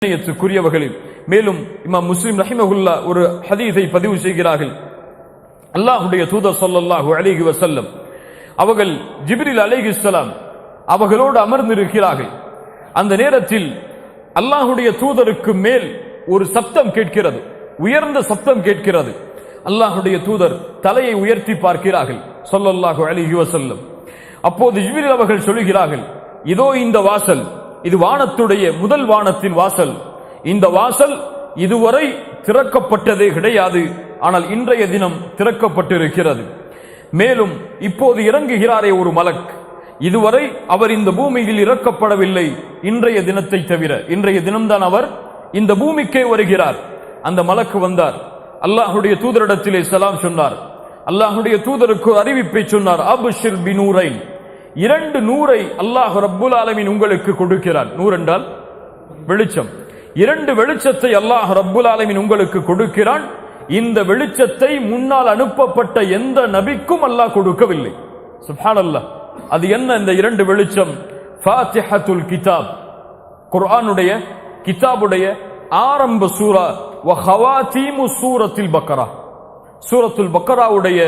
கண்ணியத்துக்குரியவர்களில் மேலும் இமாம் முஸ்லிம் ரஹிமஹுல்லா ஒரு ஹதீஸை பதிவு செய்கிறார்கள். அல்லாஹ்வுடைய தூதர் ஸல்லல்லாஹு அலைஹி வஸல்லம் அவர்கள் ஜிப்ரீல் அலைஹிஸ்ஸலாம் அவர்களோடு அமர்ந்திருக்கிறார்கள். அந்த நேரத்தில் அல்லாஹ்வுடைய தூதருக்கு மேல் ஒரு சப்தம் கேட்கிறது, உயர்ந்த சப்தம் கேட்கிறது. அல்லாஹ்வுடைய தூதர் தலையை உயர்த்தி பார்க்கிறார்கள் ஸல்லல்லாஹு அலைஹி வஸல்லம். அப்போது ஜிப்ரீல் அவர்கள் சொல்கிறார்கள், இதோ இந்த வாசல், இது வானத்துடைய முதல் வானத்தின் வாசல். இந்த வாசல் இதுவரை திறக்கப்பட்டதே கிடையாது, ஆனால் இன்றைய தினம் திறக்கப்பட்டிருக்கிறது. மேலும் இப்போது இறங்குகிறாரே ஒரு மலக், இதுவரை அவர் இந்த பூமியில் இறக்கப்படவில்லை, இன்றைய தினத்தை தவிர. இன்றைய தினம்தான் அவர் இந்த பூமிக்கே வருகிறார். அந்த மலக்கு வந்தார், அல்லாஹ்வுடைய தூதரிடத்திலே சலாம் சொன்னார். அல்லாஹ்வுடைய தூதருக்கு அறிவிப்பை சொன்னார், அப்ஷிர் பினூரைன், 2 நூரை அல்லாஹ் ரப்புல் ஆலமீன் உங்களுக்கு கொடுக்கிறான். நூர் என்றால் வெளிச்சம். 2 வெளிச்சத்தை அல்லாஹ் ரப்புல் ஆலமீன் உங்களுக்கு கொடுக்கிறான். இந்த வெளிச்சத்தை முன்னால் அனுப்பப்பட்ட எந்த நபிக்கும் அல்லாஹ் கொடுக்கவில்லை. சுப்ஹானல்லாஹ். அது என்ன இந்த 2 வெளிச்சம்? ஃபாத்திஹத்துல் கிதாப், குர்ஆனுடைய கிதாபுடைய ஆரம்ப சூரா, வ ஹவாதீமு சூரத்துல் பக்ரா, சூரத்துல் பக்ராவுடைய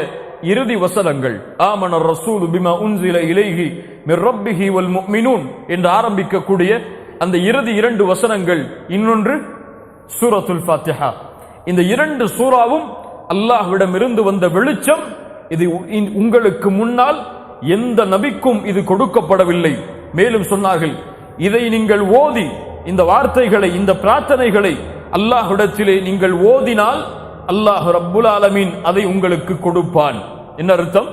இறுதி வசனங்கள். ஆமன ரசூலு பிமா உன்சில இலைஹி மிர் ரப்பிஹி வல் முஃமினூன் என்று ஆரம்பிக்கக்கூடிய அந்த இறுதி 2 வசனங்கள். இன்னொன்று சூரத்துல் ஃபாத்திஹா. இந்த 2 சூராவும் அல்லாஹ்விடம் இருந்து வந்த வெளிச்சம். இது உங்களுக்கு முன்னால் எந்த நபிக்கும் இது கொடுக்கப்படவில்லை. மேலும் சொன்னார்கள், இதை நீங்கள் ஓதி, இந்த வார்த்தைகளை, இந்த பிரார்த்தனைகளை அல்லாஹ்விடத்திலே நீங்கள் ஓதினால் அல்லாஹ் ரப்புல் ஆலமீன் அதை உங்களுக்கு கொடுப்பான். என்ன அர்த்தம்?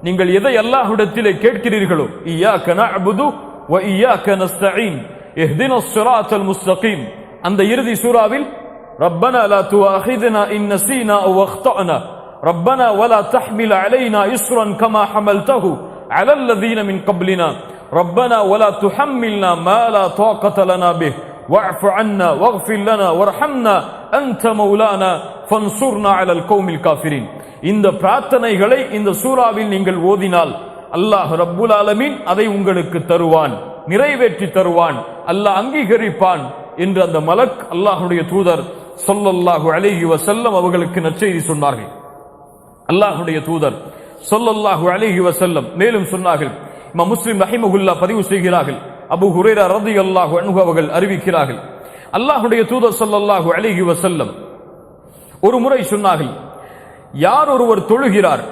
நீங்கள் எதை அல்லாஹ்விடத்திலே கேட்கிறீர்களோ, இய்யாக நஅ்புது வ இய்யாக நஸ்தஈன் இஹ்தினஸ் ஸிராத்தல் முஸ்தகீம், அந்த இறுதி சூராவில் ரப்பனா லா துஆஹிதுனா இன் நஸீனா அவ் அக்தஅனா ரப்பனா வலா தஹ்மில் அலைனா இஸ்ரன் கமா ஹமல்தஹு அலல் லதீன மின் கப்லினா ரப்பனா வலா துஹம்மில்னா மா லா தாகத லனா பிஹ் வஅஃபு அன்னா வக்ஃபிர் லனா வர்ஹம்னா அன்த மௌலானா ஃபன்சுர்னா அலல் கௌமில் காஃபிரின். இந்த பிரார்த்தனைகளை இந்த சூராவில் நீங்கள் ஓதினால் அல்லாஹ் ரப்புல் ஆலமீன் அதை உங்களுக்கு தருவான், நிறைவேற்றி தருவான், அல்லாஹ் அங்கீகரிப்பான் என்று அந்த மலக் அல்லாஹ்வுடைய தூதர் ஸல்லல்லாஹு அலைஹி வஸல்லம் அவர்களுக்கு நற்செய்தி சொன்னார்கள். அல்லாஹ்வுடைய தூதர் ஸல்லல்லாஹு அலைஹி வஸல்லம் மேலும் சொன்னார்கள், இமாம் முஸ்லிம் ரஹிமஹுல்லா பதிவு செய்கிறார்கள், அபூ ஹுரைரா ரலியல்லாஹு அன்ஹு அவர்கள் அறிவிக்கிறார்கள், அல்லாஹ்வுடைய தூதர் ஸல்லல்லாஹு அலைஹி வஸல்லம் ஒரு முறை சொன்னார்கள், யார் ஒருவர் தொழுகிறார்,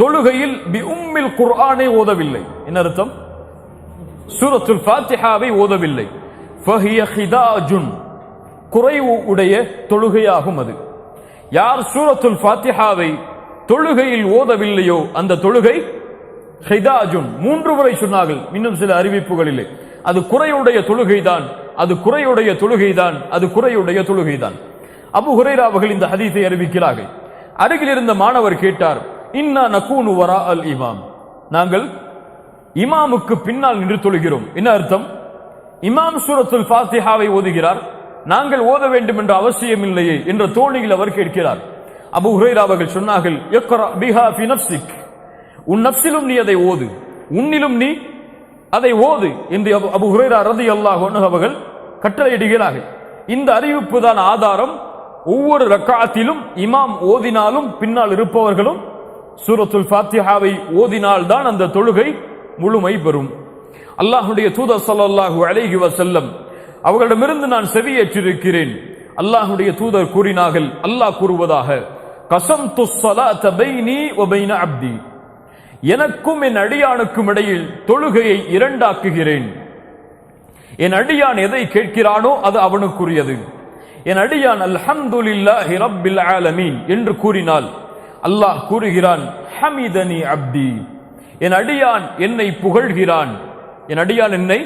தொழுகையில் பி உம்மில் குர்ஆனை ஓதவில்லை, என்ன அர்த்தம்? சூரத்துல் ஃபாத்திஹாவை ஓதவில்லை, ஃபஹிய ஹிதாஜுன், குறைவு உடைய தொழுகையாகும் அது. யார் சூரத்துல் ஃபாத்திஹாவை தொழுகையில் ஓதவில்லையோ அந்த தொழுகை ஹிதாஜுன். 3 முறை சொன்னார்கள், இன்னும் சில அறிவிப்புகளிலே அது குறையுடைய தொழுகைதான், அது குறையுடைய தொழுகைதான், அது குறையுடைய தொழுகைதான். அபூ ஹுரைரா அவர்கள் இந்த ஹதீஸை அறிவிக்கிறார்கள். அருகில் இருந்த மாணவர் கேட்டார், இன்னா நகூனு வரா அல் இமாம், நாங்கள் இமாமுக்கு பின்னால் நின்று தொழுகிறோம், என்ன அர்த்தம்? இமாம் சூரத்துல் ஃபாத்திஹாவை ஓதுகிறார், நாங்கள் ஓத வேண்டும் என்ற அவசியம் இல்லையே என்ற தோணியில் அவர் கேட்கிறார். அபூ ஹுரைரா அவர்கள் சொன்னார்கள், இக்ரா பிஹா ஃபி நஃப்ஸிக், உன் நஃப்ஸிலும் நீ அதை ஓது, உன்னிலும் நீ அதை ஓது என்று அபூ ஹுரைரா ரலியல்லாஹு அன்ஹு அவர்கள் கட்டளையிடுகிறார்கள். இந்த அறிவிப்பு தான் ஆதாரம். ஒவ்வொரு ரக்காத்திலும் இமாம் ஓதினாலும் பின்னால் இருப்பவர்களும் சூரத்துல் ஃபாத்திஹாவை ஓதினால் தான் அந்த தொழுகை முழுமை பெறும். அல்லாஹ்வுடைய தூதர் ஸல்லல்லாஹு அலைஹி வஸல்லம் அவர்களிடமிருந்து நான் செவியேற்றிருக்கிறேன். அல்லாஹ்வுடைய தூதர் கூறினார்கள், அல்லாஹ் கூறுவதாக, கஸம்து ஸலாத பைனி வ பைன அப்தி, எனக்கும் என் அடியானுக்கும் இடையில் தொழுகையை 2 ஆக்குகிறேன். என் அடியான் எதை கேட்கிறானோ அது அவனுக்குரியது. என் அடியான் அல்ஹம்துலில்லாஹி ரப்பில் ஆலமீன் என்று கூறினால் அல்லாஹ் கூறுகிறான், ஹமிதனி அப்தி, என் அடியான் என்னை புகழ்கிறான், என் அடியான் என்னை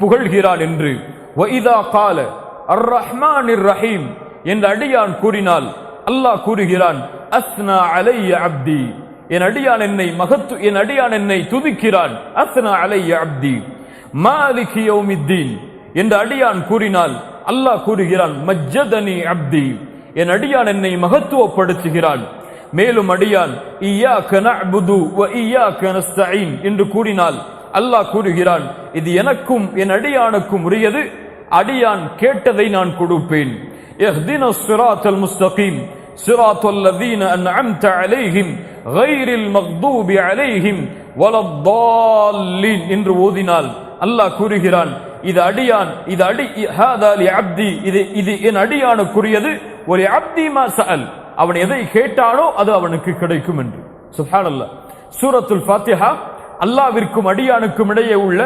புகழ்கிறான் என்று. வ இதா கால அர் ரஹ்மானிர் ரஹீம் என்ற அடியான் கூறினால் அல்லாஹ் கூறுகிறான், அஸ்னா அலைய அப்தி, என் அடியான் என்னை துதிக்கிறான், அஸ்னா அலைய அப்தி. மாலிகி யௌமித்தீன் என்ற அடியான் கூறினால் அல்லாஹ் கூறுகிறான், மஜ்ஜதனி அப்தி, என் அடியான் என்னை மகத்துவப்படுத்துகிறான். மேலும் அடியான் இய்யாக நஅ்புது வ இய்யாக நஸ்தஈன் என்று கூறினால் அல்லாஹ் கூறுகிறான், இது எனக்கும் என் அடியானுக்கும் உரியது, அடியான் கேட்டதை நான் கொடுப்பேன். இஹ்தினஸ் ஸிராத்தல் முஸ்தகீம் ஸிராத்தல் லதீன அன்அம்த அலைஹிம் கைரில் மக்தூபி அலைஹிம் வலத்தால்லீன் என்று ஓதினால் அல்லாஹ் கூறுகிறான், இது அடியான், இது ஹாதா லி அப்தி, இது என் அடியானுக்குரியது. ஒரு அப்தி மா சஅல், அவன் எதை கேட்டானோ அது அவனுக்கு கிடைக்கும் என்று. சுப்ஹானல்லாஹ். சூரத்துல் ஃபாத்திஹா அல்லாஹ்விற்கும் அடியானுக்கும் இடையே உள்ள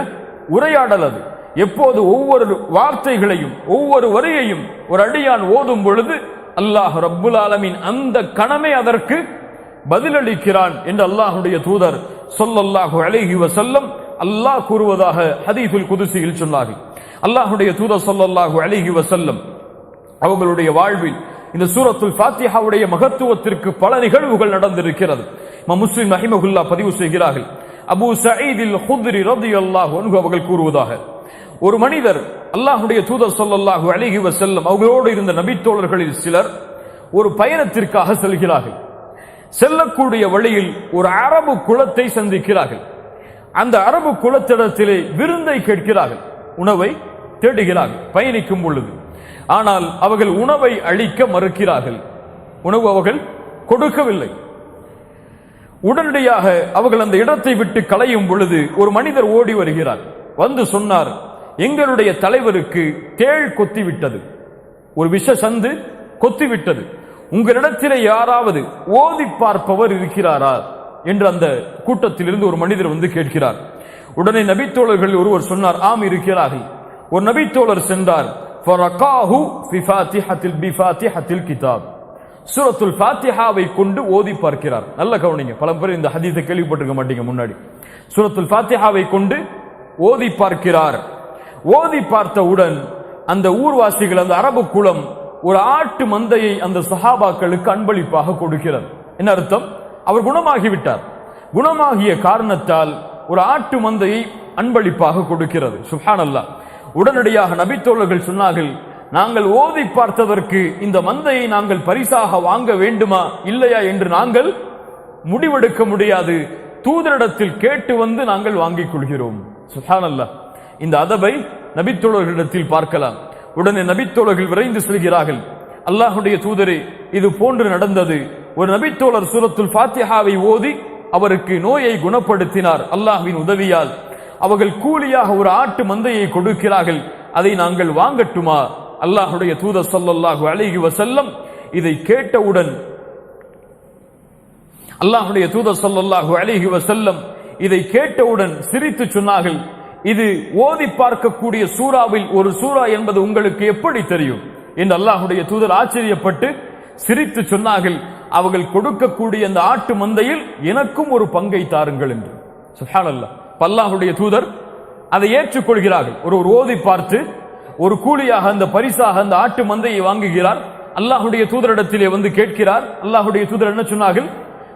உரையாடல். அது எப்போது ஒவ்வொரு வார்த்தைகளையும் ஒவ்வொரு வரியையும் ஒரு அடியான் ஓதும் பொழுது அல்லாஹ் ரப்புல் ஆலமீன் அந்த கணமே அதற்கு பதிலளிக்கிறான் என்று அல்லாஹ்வுடைய தூதர் ஸல்லல்லாஹு அலைஹி வஸல்லம் அல்லாஹ் கூறுவதாக ஹதீஸுல் குதுஸியில் சொன்னார்கள். அல்லாஹ்வுடைய தூதர் ஸல்லல்லாஹு அலைஹி வஸல்லம் அவர்களுடைய வாழ்வில் இந்த சூரத்துல் ஃபாத்திஹாவுடைய மகத்துவத்திற்கு பல நிகழ்வுகள் நடந்திருக்கிறது. இமாம் முஸ்லிம் ரஹிமஹுல்லாஹ் பதிவு செய்கிறார்கள். அபூ சயீதில் குத்ரி ரலியல்லாஹு அன்ஹு அவர்கள் கூறுவதாக, ஒரு மனிதர் அல்லாஹ்வுடைய தூதர் ஸல்லல்லாஹு அலைஹி வஸல்லம் அவர்களோடு இருந்த நபித்தோழர்களில் சிலர் ஒரு பயணத்திற்காக செல்கிறார்கள். செல்லக்கூடிய வழியில் ஒரு அரபு குலத்தை சந்திக்கிறார்கள். அந்த அரபு குலத்திடத்திலே விருந்தை கேட்கிறார்கள், உணவை தேடுகிறார்கள் பயணிக்கும் பொழுது. ஆனால் அவர்கள் உணவை அளிக்க மறுக்கிறார்கள். உணவு அவர்கள் கொடுக்கவில்லை. உடனடியாக அவர்கள் அந்த இடத்தை விட்டு கலையும் பொழுது ஒரு மனிதர் ஓடி வருகிறார். வந்து சொன்னார், எங்களுடைய தலைவருக்கு தேள் கொத்திவிட்டது, ஒரு விஷ சந்து கொத்திவிட்டது, உங்களிடத்திலே யாராவது ஓதி பார்ப்பவர் இருக்கிறாரா என்று அந்த கூட்டத்திலிருந்து ஒரு மனிதர் வந்து கேட்கிறார். உடனே நபித்தோழர்கள் ஒருவர் சொன்னார், ஆம் இருக்கிறார்கள். ஒரு நபித்தோழர் சென்றார். ஃபரகாஹு ஃபி ஃபாத்திஹத்தில் பிஃபாத்திஹத்தில் கிதாப், சூரத்துல் ஃபாத்திஹாவை கொண்டு ஓதி பார்க்கிறார். நல்ல கவனிங்க, பல பேர் இந்த ஹதீஸை கேள்விப்பட்டிருக்க மாட்டீங்க முன்னாடி. சூரத்துல் ஃபாத்திஹாவை கொண்டு ஓதி பார்க்கிறார். ஓதி பார்த்தவுடன் அந்த ஊர்வாசிகள், அந்த அரபு குலம் ஒரு ஆட்டு மந்தையை அந்த சஹாபாக்களுக்கு அன்பளிப்பாக கொடுக்கிறது. என்ன அர்த்தம்? அவர் குணமாகிவிட்டார். குணமாகிய காரணத்தால் ஒரு ஆட்டு மந்தையை அன்பளிப்பாக கொடுக்கிறது. சுப்ஹானல்லாஹ். உடனடியாக நபித்தோழர்கள் சொன்னார்கள், நாங்கள் ஓதி பார்த்ததற்கு இந்த மந்தையை நாங்கள் பரிசாக வாங்க வேண்டுமா இல்லையா என்று நாங்கள் முடிவெடுக்க முடியாது. தூதரிடத்தில் கேட்டு வந்து நாங்கள் வாங்கிக் கொள்கிறோம். சுப்ஹானல்லாஹ். இந்த அதபை நபித்தோழர்களிடத்தில் பார்க்கலாம். உடனே நபித்தோழர்கள் விரைந்து செல்கிறார்கள். அல்லாஹ்வுடைய தூதரே, இது போன்று நடந்தது. ஒரு நபித்தோழர் சூரத்துல் ஃபாத்திஹாவை ஓதி அவருக்கு நோயை குணப்படுத்தினார் அல்லாஹ்வின் உதவியால். அவர்கள் கூலியாக ஒரு ஆட்டு மந்தையை கொடுக்கிறார்கள், அதை நாங்கள் வாங்கட்டுமா? அல்லாஹ்வுடைய தூதர் ஸல்லல்லாஹு அலைஹி வஸல்லம் இதை கேட்டவுடன் அல்லாஹ்வுடைய தூதர் ஸல்லல்லாஹு அலைஹி வஸல்லம் இதை கேட்டவுடன் சிரித்து சொன்னார்கள், இது ஓதி பார்க்கக்கூடிய சூறாவில் ஒரு சூரா என்பது உங்களுக்கு எப்படி தெரியும் என்று அல்லாஹ்வுடைய தூதர் ஆச்சரியப்பட்டு சிரித்து சொன்னார்கள், அவர்கள் கொடுக்கக்கூடிய அந்த ஆட்டு மந்தையில் எனக்கும் ஒரு பங்கை தாருங்கள் என்று. சுப்ஹானல்லாஹ். அல்லாஹ்வுடைய தூதர் அதை ஏற்றுக்கொள்கிறார்கள். ஒரு ஓதி பார்த்து ஒரு கூலியாக அந்த பரிசாக அந்த ஆட்டு மந்தையை வாங்குகிறார். அல்லாஹ்வுடைய தூதரிடத்திலே வந்து கேட்கிறார். அல்லாஹ்வுடைய தூதர் என்ன சொன்னார்கள்,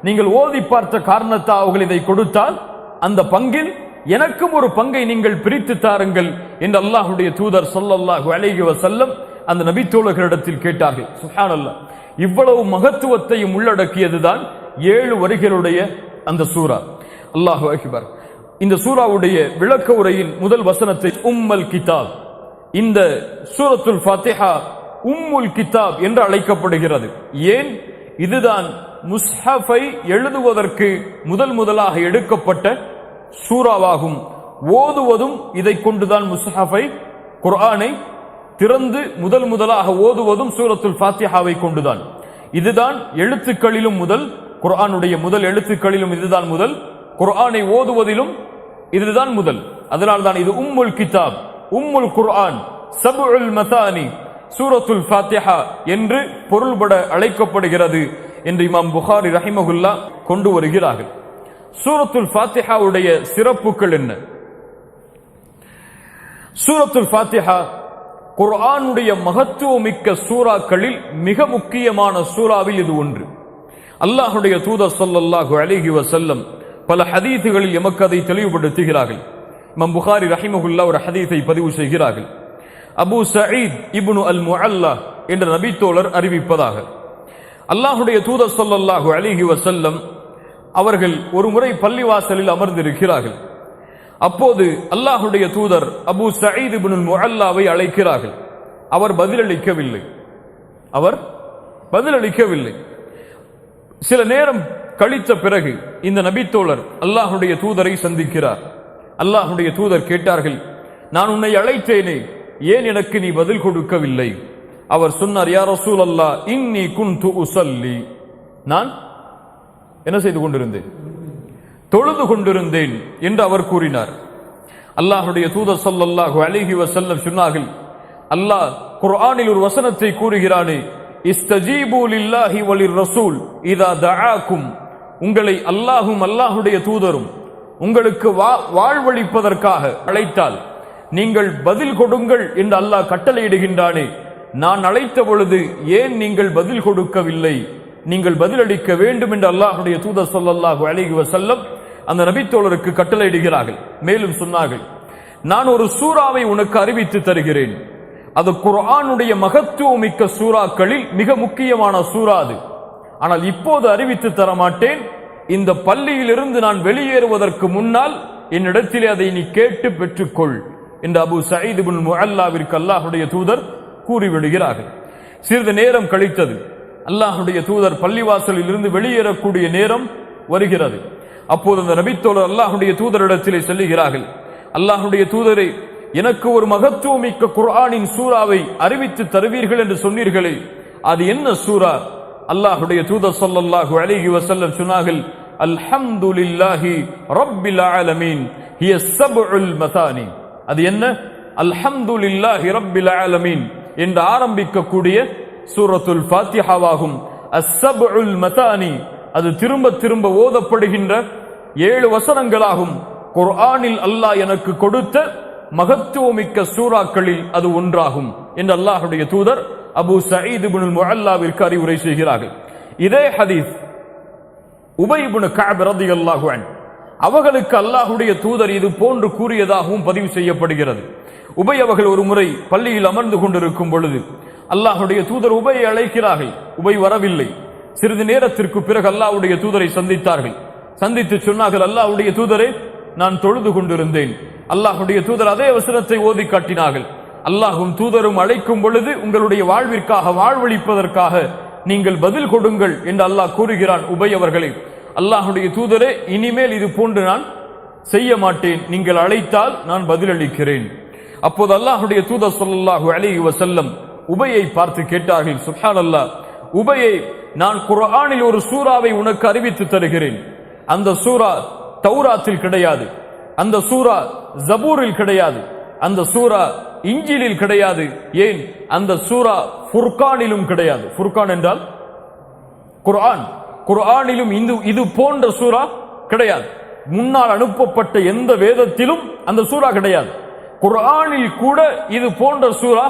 நீங்கள் ஓதி பார்த்த காரணத்தால் அவர்கள் இதை கொடுத்தால் அந்த பங்கில் எனக்கும் ஒரு பங்கை நீங்கள் பிரித்து தாருங்கள் என்று அல்லாஹ்வுடைய தூதர் ஸல்லல்லாஹு அலைஹி வஸல்லம் அந்த நபித்தோழர்களிடத்தில் கேட்டார்கள். சுப்ஹானல்லாஹ். இவ்வளவு மகத்துவத்தையும் உள்ளடக்கியதுதான் 7 வரிகளுடைய அந்த சூரா. அல்லாஹு அக்பர். இந்த சூராவுடைய விளக்க உரையின் முதல் வசனத்தை உம்முல் கிதாப், இந்த சூரத்துல் ஃபாத்திஹா உம்முல் கிதாப் என்று அழைக்கப்படுகிறது. ஏன்? இதுதான் முஸ்ஹஃபை எழுதுவதற்கு முதலாக எடுக்கப்பட்ட சூராவாகும். ஓதுவதும் இதை கொண்டுதான் முஸ்ஹஃபை, குர்ஆனை திறந்து முதலாக ஓதுவதும் சூரத்துல் ஃபாத்திஹாவை கொண்டுதான். இதுதான் எழுத்துக்களிலும் முதல், குர்ஆனுடைய முதல் எழுத்துக்களிலும் இதுதான் முதல், குர்ஆனை ஓதுவதிலும் இதுதான் முதல். அதனால்தான் இது உம்முல் கிதாப், உம்முல் குர்ஆன், சப்உல் மதானி, சூரத்துல் ஃபாத்திஹா என்று பொருள்பட அழைக்கப்படுகிறது என்று இமாம் புகாரி ரஹிமஹுல்லா கொண்டு வருகிறார்கள். சூரத்துல் ஃபாத்திஹாவுடைய சிறப்புகள் என்ன? சூரத்துல் ஃபாத்திஹா குர்ஆனுடைய மகத்துவமிக்க சூறாக்களில் மிக முக்கியமான சூறாவில் இது ஒன்று. அல்லாஹ்வுடைய தூதர் ஸல்லல்லாஹு அலைஹி வஸல்லம் பல ஹதீஸுகளில் எமக்கு அதை தெளிவுபடுத்துகிறார்கள். இமாம் புகாரி ரஹிமஹுல்லா ஒரு ஹதீஸை பதிவு செய்கிறார்கள். அபூ சயீத் இப்னு அல் முஅல்லா என்ற நபித்தோழர் அறிவிப்பதாக, அல்லாஹ்வுடைய தூதர் ஸல்லல்லாஹு அலைஹி வஸல்லம் அவர்கள் ஒரு முறை பள்ளிவாசலில் அமர்ந்திருக்கிறார்கள். அப்போது அல்லாஹுடைய தூதர் அபூ சயீத் இப்னுல் முஅல்லாவை அழைக்கிறார்கள். அவர் பதிலளிக்கவில்லை. சில நேரம் கழித்த பிறகு இந்த நபித்தோழர் அல்லாஹுடைய தூதரை சந்திக்கிறார். அல்லாஹுடைய தூதர் கேட்டார்கள், நான் உன்னை அழைத்தேனே, ஏன் எனக்கு நீ பதில் கொடுக்கவில்லை? அவர் சொன்னார், யா ரசூலல்லாஹ், இன்னி குன்து உஸல்லி, நான் என்ன செய்து கொண்டிருந்தேன்? தொழுது கொண்டிருந்தேன் என்று அவர் கூறினார். அல்லாஹுடைய தூதர் ஸல்லல்லாஹு அலைஹி வஸல்லம் சொன்னார்கள், அல்லாஹ் குர்ஆனில் ஒரு வசனத்தை கூறுகிறானே, இஸ்தஜீபு லில்லாஹி வலிர் ரசூல் இதா தஆக்கும், உங்களை அல்லாஹும் அல்லாஹுடைய தூதரும் உங்களுக்கு வாழ்வளிப்பதற்காக அழைத்தால் நீங்கள் பதில் கொடுங்கள் என்று அல்லாஹ் கட்டளையிடுகின்றானே, நான் அழைத்த பொழுது ஏன் நீங்கள் பதில் கொடுக்கவில்லை? நீங்கள் பதிலளிக்க வேண்டும் என்று அல்லாஹுடைய தூதர் ஸல்லல்லாஹு அலைஹி வஸல்லம் அந்த நபித்தோழருக்கு கட்டளையிடுகிறார்கள். மேலும் சொன்னார்கள், நான் ஒரு சூறாவை உனக்கு அறிவித்து தருகிறேன். அது குர்ஆனுடைய மகத்துவமிக்க சூறாக்களில் மிக முக்கியமான சூறா அது. ஆனால் இப்போது அறிவித்து தர மாட்டேன். இந்த பள்ளியிலிருந்து நான் வெளியேறுவதற்கு முன்னால் என்னிடத்திலே அதை நீ கேட்டு பெற்றுக்கொள் என்று அபூ சயீத் இப்னுல் முஅல்லாவிற்கு அல்லாஹுடைய தூதர் கூறிவிடுகிறார்கள். சிறிது நேரம் கழித்தது. அல்லாஹுடைய தூதர் பள்ளிவாசலில் இருந்து வெளியேறக்கூடிய நேரம் வருகிறது. அப்போது அந்த நபித்தோழர் அல்லாஹுடைய தூதரிடத்திலே செல்லுகிறார்கள். அல்லாஹுடைய தூதரை, எனக்கு ஒரு மகத்துவமிக்க குர்ஆனின் சூறாவை அறிவித்து தருவீர்கள் என்று சொன்னீர்களே, அது என்ன சூரா? அல்லாஹுடைய தூதர் ஸல்லல்லாஹு அலைஹி வஸல்லம் சொன்னார்கள், அல்ஹம்துலில்லாஹி ரப்பில் ஆலமீன் ஹிய ஸப்உல் மதானி. அது என்ன? அல்ஹம்துலில்லாஹி ரப்பில் ஆலமீன் என்று ஆரம்பிக்கக்கூடிய சூரத்துல் ஃபாத்திஹாவாகும். அஸ்ஸப்உல் மதானி, அது திரும்ப திரும்ப ஓதப்படுகின்ற 7 வசனங்களாகும். குர்ஆனில் அல்லாஹ் எனக்கு கொடுத்த மகத்துவமிக்க சூறாக்களில் அது ஒன்றாகும் என்று அல்லாஹுடைய தூதர் அபூ சயீத் இப்னுல் முஅல்லாவிற்கு அறிவுரை செய்கிறார்கள். இதே ஹதீஸ் உபை இப்னு கஅப் ரலியல்லாஹு அன்ஹு அவர்களுக்கு அல்லாஹுடைய தூதர் இது போன்று கூறியதாகவும் பதிவு செய்யப்படுகிறது. உபை அவர்கள் ஒரு முறை பள்ளியில் அமர்ந்து கொண்டிருக்கும் பொழுது அல்லாஹுடைய தூதர் உபையை அழைக்கிறார்கள். உபை வரவில்லை. சிறிது நேரத்திற்கு பிறகு அல்லாஹ்வுடைய தூதரை சந்தித்தார்கள். சந்தித்து சொன்னார்கள், அல்லாஹ்வுடைய தூதரே, நான் தொழுது கொண்டிருந்தேன். அல்லாஹ்வுடைய தூதர் அதே வசனத்தை ஓதி காட்டினார்கள். அல்லாஹும் தூதரும் அழைக்கும் பொழுது உங்களுடைய வாழ்விற்காக வாழ்வளிப்பதற்காக நீங்கள் பதில் கொடுங்கள் என்று அல்லாஹ் கூறுகிறான் உபை அவர்களே. அல்லாஹுடைய தூதரே, இனிமேல் இது போன்று நான் செய்ய மாட்டேன். நீங்கள் அழைத்தால் நான் பதிலளிக்கிறேன். அப்போது அல்லாஹுடைய தூதர் ஸல்லல்லாஹு அலைஹி வஸல்லம் உபையை பார்த்து கேட்டார்கள், சுப்ஹானல்லாஹ், உபையை, நான் குர்ஆனில் ஒரு சூறாவை உனக்கு அறிவித்து தருகிறேன். அந்த சூரா தௌராத்தில் கிடையாது, அந்த சூரா ஜபூரில் கிடையாது, அந்த சூரா இஞ்சிலில் கிடையாது, ஏன் அந்த சூரா ஃபுர்கானிலும் கிடையாது. ஃபுர்கான் என்றால் குர்ஆன். குர்ஆனிலும் இது போன்ற சூரா கிடையாது. முன்னால் அனுப்பப்பட்ட எந்த வேதத்திலும் அந்த சூரா கிடையாது. குர்ஆனில் கூட இது போன்ற சூரா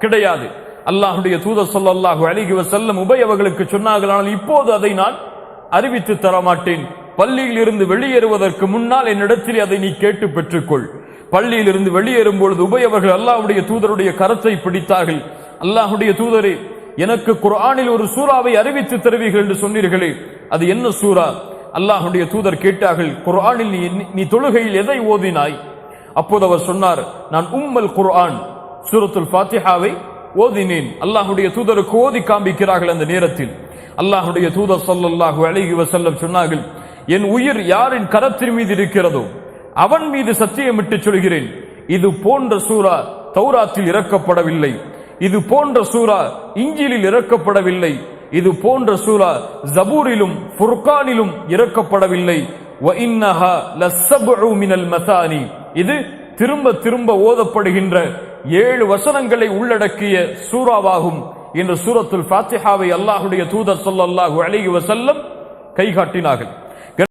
கிடையாது. அல்லாஹ்வுடைய தூதர் ஸல்லல்லாஹு அலைஹி வஸல்லம் உபை அவர்களுக்கு சொன்னார்கள், ஆனால் இப்போது அதை நான் அறிவித்து தர மாட்டேன். பள்ளியில் இருந்து வெளியேறுவதற்கு முன்னால் என்னிடத்தில் அதை நீ கேட்டு பெற்றுக்கொள். பள்ளியில் இருந்து வெளியேறும் பொழுது உபை அவர்கள் அல்லாஹ்வுடைய தூதருடைய கரத்தை பிடித்தார்கள். அல்லாஹ்வுடைய தூதரே, எனக்கு குர்ஆனில் ஒரு சூறாவை அறிவித்து தருவீர்கள் என்று சொன்னீர்களே, அது என்ன சூரா? அல்லாஹ்வுடைய தூதர் கேட்டார்கள், குர்ஆனில் நீ தொழுகையில் எதை ஓதினாய்? அப்போது அவர் சொன்னார், நான் உம்முல் குர்ஆன் சூரத்துல் ஃபாத்திஹாவை ஓதினேன். அல்லாஹ்வுடைய தூதருக்கு ஓதி காண்பிக்கிறார்கள். அந்த நேரத்தில் அல்லாஹ்வுடைய தூதர் ஸல்லல்லாஹு அலைஹி வஸல்லம் சொன்னார்கள், என் உயிர் யாரின் கரத்தின் மீது இருக்கிறதோ அவன் மீது சத்தியமிட்டு சொல்கிறேன், இது போன்ற சூரா தௌராத்தில் இறக்கப்படவில்லை, இது போன்ற சூரா இஞ்சிலில் இறக்கப்படவில்லை, இது போன்ற சூரா ஜபூரிலும் ஃபுர்கானிலும் இறக்கப்படவில்லை. வ இன்னஹா லஸப்உ மினல் மதானி, இது திரும்ப திரும்ப ஓதப்படுகின்ற 7 வசனங்களை உள்ளடக்கிய சூறாவாகும் என்று சூரத்துல் ஃபாத்திஹாவை அல்லாஹ்வுடைய தூதர் ஸல்லல்லாஹு அலைஹி வஸல்லம் கை காட்டினார்கள்.